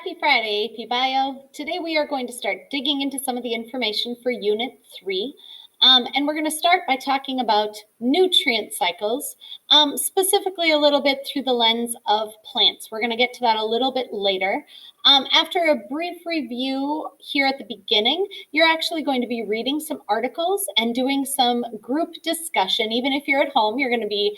Happy Friday, AP Bio. Today we are going to start digging into some of the information for Unit 3. And we're going to start by talking about nutrient cycles, specifically a little bit through the lens of plants. We're going to get to that a little bit later. After a brief review here at the beginning, you're actually going to be reading some articles and doing some group discussion. Even if you're at home, you're going to be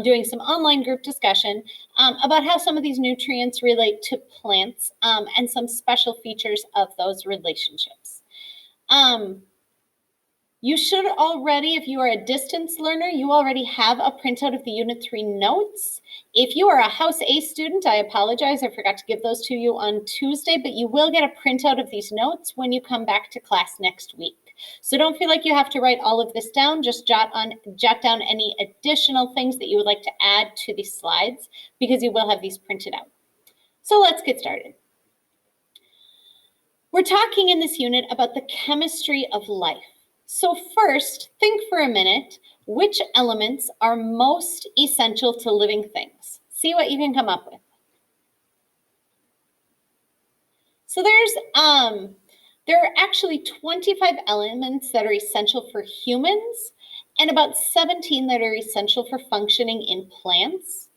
doing some online group discussion about how some of these nutrients relate to plants and some special features of those relationships. You should already, if you are a distance learner, you already have a printout of the Unit 3 notes. If you are a House A student, I apologize, I forgot to give those to you on Tuesday, but you will get a printout of these notes when you come back to class next week. So don't feel like you have to write all of this down, just jot down any additional things that you would like to add to these slides because you will have these printed out. So let's get started. We're talking in this unit about the chemistry of life. So first, think for a minute, which elements are most essential to living things? See what you can come up with. So there are actually 25 elements that are essential for humans and about 17 that are essential for functioning in plants.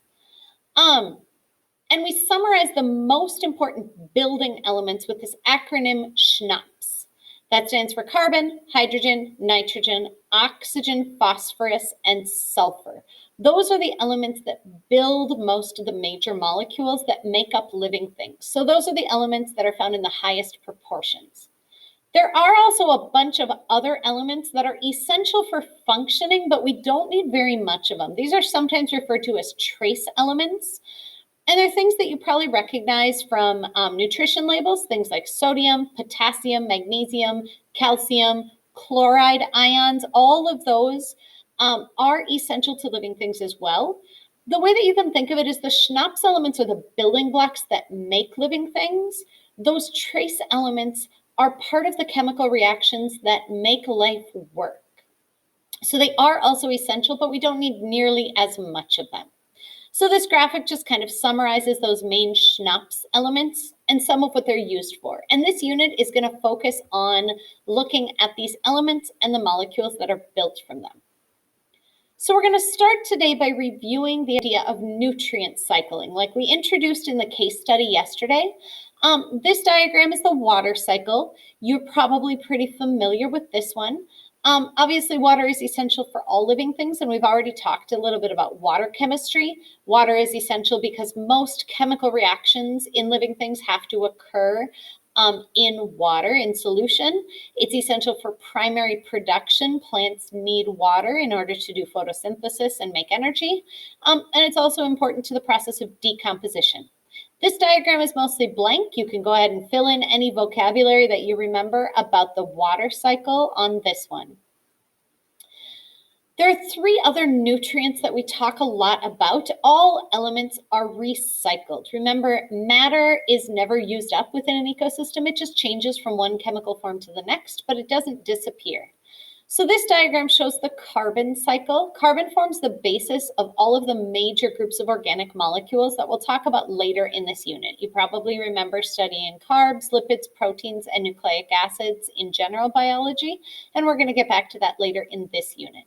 And we summarize the most important building elements with this acronym SHNAPS. That stands for carbon, hydrogen, nitrogen, oxygen, phosphorus, and sulfur. Those are the elements that build most of the major molecules that make up living things. So those are the elements that are found in the highest proportions. There are also a bunch of other elements that are essential for functioning, but we don't need very much of them. These are sometimes referred to as trace elements. And they're things that you probably recognize from nutrition labels, things like sodium, potassium, magnesium, calcium, chloride ions. All of those are essential to living things as well. The way that you can think of it is the SHNAPS elements are the building blocks that make living things. Those trace elements are part of the chemical reactions that make life work. So they are also essential, but we don't need nearly as much of them. So this graphic just kind of summarizes those main SHNAPS elements and some of what they're used for. And this unit is going to focus on looking at these elements and the molecules that are built from them. So we're going to start today by reviewing the idea of nutrient cycling, like we introduced in the case study yesterday. This diagram is the water cycle. You're probably pretty familiar with this one. Obviously, water is essential for all living things, and we've already talked a little bit about water chemistry. Water is essential because most chemical reactions in living things have to occur in water, in solution. It's essential for primary production. Plants need water in order to do photosynthesis and make energy. And it's also important to the process of decomposition. This diagram is mostly blank. You can go ahead and fill in any vocabulary that you remember about the water cycle on this one. There are three other nutrients that we talk a lot about. All elements are recycled. Remember, matter is never used up within an ecosystem. It just changes from one chemical form to the next, but it doesn't disappear. So this diagram shows the carbon cycle. Carbon forms the basis of all of the major groups of organic molecules that we'll talk about later in this unit. You probably remember studying carbs, lipids, proteins, and nucleic acids in general biology, and we're going to get back to that later in this unit.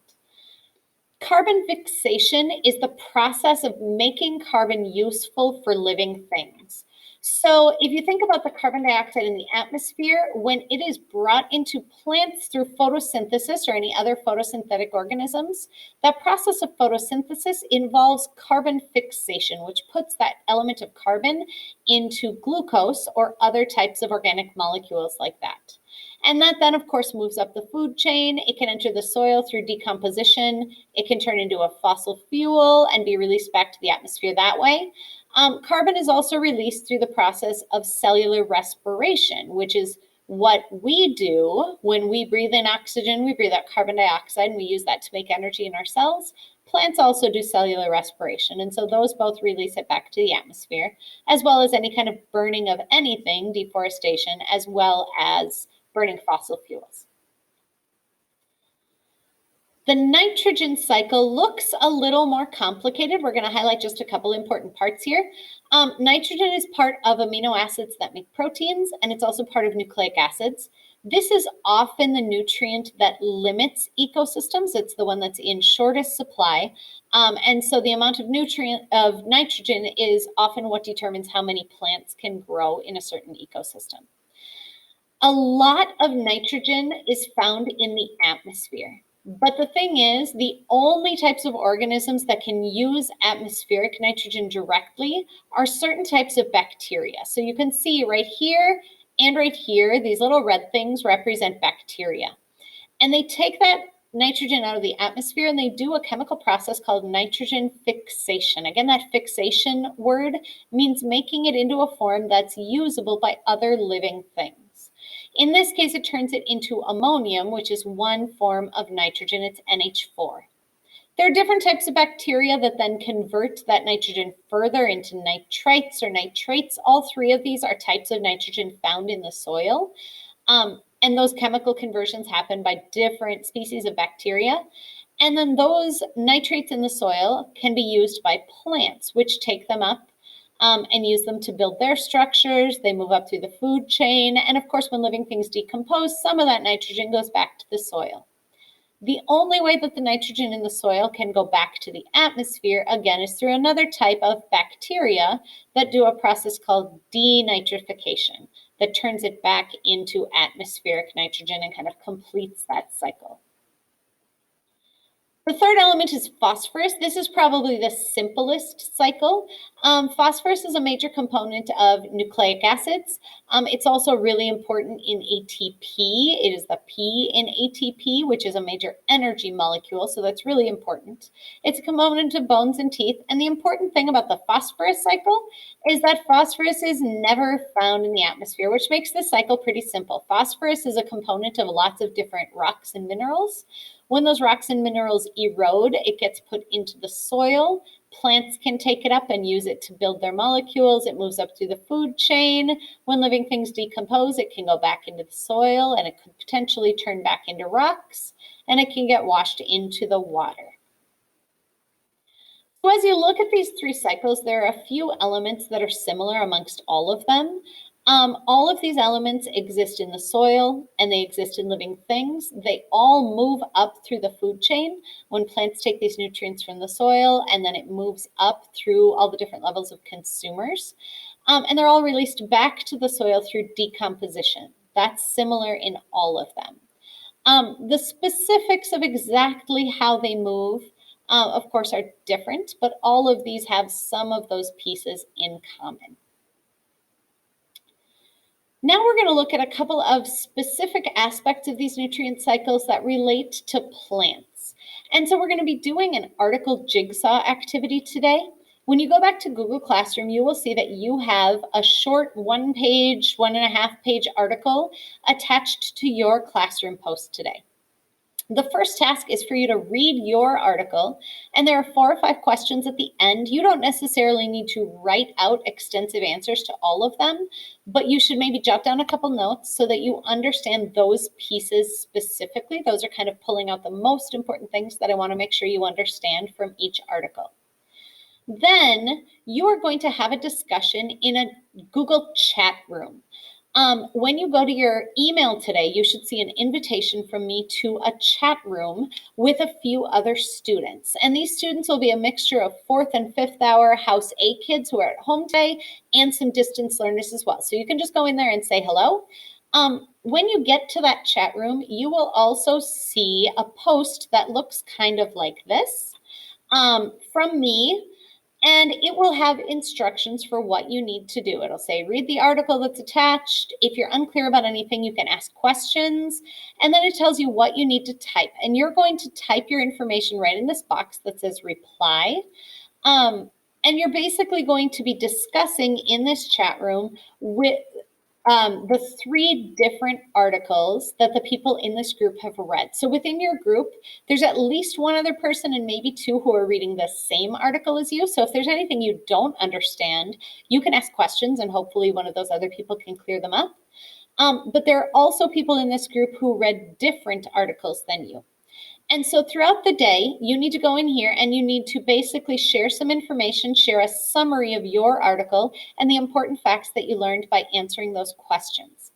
Carbon fixation is the process of making carbon useful for living things. So if you think about the carbon dioxide in the atmosphere, when it is brought into plants through photosynthesis or any other photosynthetic organisms, that process of photosynthesis involves carbon fixation, which puts that element of carbon into glucose or other types of organic molecules like that. And that then, of course, moves up the food chain. It can enter the soil through decomposition. It can turn into a fossil fuel and be released back to the atmosphere that way. Carbon is also released through the process of cellular respiration, which is what we do when we breathe in oxygen. We breathe out carbon dioxide, and we use that to make energy in our cells. Plants also do cellular respiration, and so those both release it back to the atmosphere, as well as any kind of burning of anything, deforestation, as well as burning fossil fuels. The nitrogen cycle looks a little more complicated. We're going to highlight just a couple important parts here. Nitrogen is part of amino acids that make proteins, and it's also part of nucleic acids. This is often the nutrient that limits ecosystems. It's the one that's in shortest supply. And so the amount of nitrogen is often what determines how many plants can grow in a certain ecosystem. A lot of nitrogen is found in the atmosphere. But the thing is, the only types of organisms that can use atmospheric nitrogen directly are certain types of bacteria. So you can see right here and right here, these little red things represent bacteria. And they take that nitrogen out of the atmosphere and they do a chemical process called nitrogen fixation. Again, that fixation word means making it into a form that's usable by other living things. In this case, it turns it into ammonium, which is one form of nitrogen. It's NH4. There are different types of bacteria that then convert that nitrogen further into nitrites or nitrates. All three of these are types of nitrogen found in the soil. And those chemical conversions happen by different species of bacteria. And then those nitrates in the soil can be used by plants, which take them up and use them to build their structures. They move up through the food chain. And of course, when living things decompose, some of that nitrogen goes back to the soil. The only way that the nitrogen in the soil can go back to the atmosphere, again, is through another type of bacteria that do a process called denitrification that turns it back into atmospheric nitrogen and kind of completes that cycle. The third element is phosphorus. This is probably the simplest cycle. Phosphorus is a major component of nucleic acids. It's also really important in ATP. It is the P in ATP, which is a major energy molecule, so that's really important. It's a component of bones and teeth, and the important thing about the phosphorus cycle is that phosphorus is never found in the atmosphere, which makes this cycle pretty simple. Phosphorus is a component of lots of different rocks and minerals. When those rocks and minerals erode, it gets put into the soil. Plants can take it up and use it to build their molecules. It moves up through the food chain. When living things decompose, it can go back into the soil and it could potentially turn back into rocks and it can get washed into the water. So as you look at these three cycles, there are a few elements that are similar amongst all of them. All of these elements exist in the soil and they exist in living things. They all move up through the food chain when plants take these nutrients from the soil, and then it moves up through all the different levels of consumers. And they're all released back to the soil through decomposition. That's similar in all of them. The specifics of exactly how they move, of course, are different, but all of these have some of those pieces in common. Now we're going to look at a couple of specific aspects of these nutrient cycles that relate to plants. And so we're going to be doing an article jigsaw activity today. When you go back to Google Classroom, you will see that you have a short 1-page, 1.5-page article attached to your classroom post today. The first task is for you to read your article, and there are 4 or 5 questions at the end. You don't necessarily need to write out extensive answers to all of them, but you should maybe jot down a couple notes so that you understand those pieces specifically. Those are kind of pulling out the most important things that I want to make sure you understand from each article. Then you are going to have a discussion in a Google chat room. When you go to your email today, you should see an invitation from me to a chat room with a few other students. And these students will be a mixture of 4th and 5th hour House A kids who are at home today and some distance learners as well. So you can just go in there and say hello. When you get to that chat room, you will also see a post that looks kind of like this from me. And it will have instructions for what you need to do. It'll say, read the article that's attached. If you're unclear about anything, you can ask questions. And then it tells you what you need to type. And you're going to type your information right in this box that says reply. And you're basically going to be discussing in this chat room with the 3 different articles that the people in this group have read. So within your group, there's at least 1 other person and maybe 2 who are reading the same article as you. So if there's anything you don't understand, you can ask questions and hopefully one of those other people can clear them up. But there are also people in this group who read different articles than you. And so throughout the day, you need to go in here and you need to basically share some information, share a summary of your article and the important facts that you learned by answering those questions.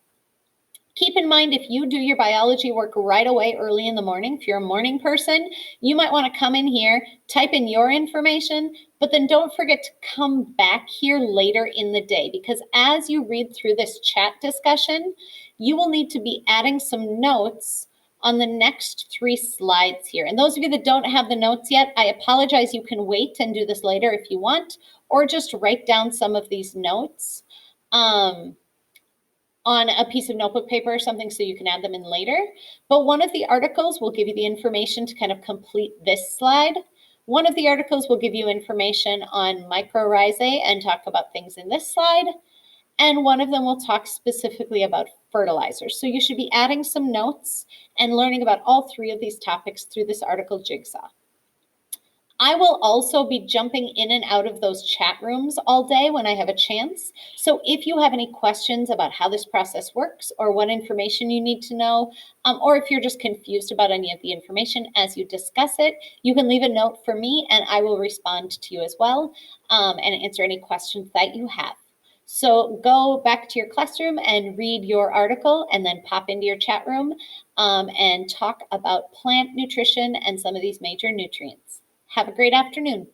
Keep in mind, if you do your biology work right away early in the morning, if you're a morning person, you might want to come in here, type in your information, but then don't forget to come back here later in the day, because as you read through this chat discussion, you will need to be adding some notes on the next 3 slides here. And those of you that don't have the notes yet, I apologize. You can wait and do this later if you want, or just write down some of these notes on a piece of notebook paper or something so you can add them in later. But one of the articles will give you the information to kind of complete this slide. One of the articles will give you information on mycorrhizae and talk about things in this slide. And one of them will talk specifically about fertilizers. So you should be adding some notes and learning about all 3 of these topics through this article jigsaw. I will also be jumping in and out of those chat rooms all day when I have a chance. So if you have any questions about how this process works or what information you need to know, or if you're just confused about any of the information as you discuss it, you can leave a note for me and I will respond to you as well and answer any questions that you have. So go back to your classroom and read your article and then pop into your chat room and talk about plant nutrition and some of these major nutrients. Have a great afternoon.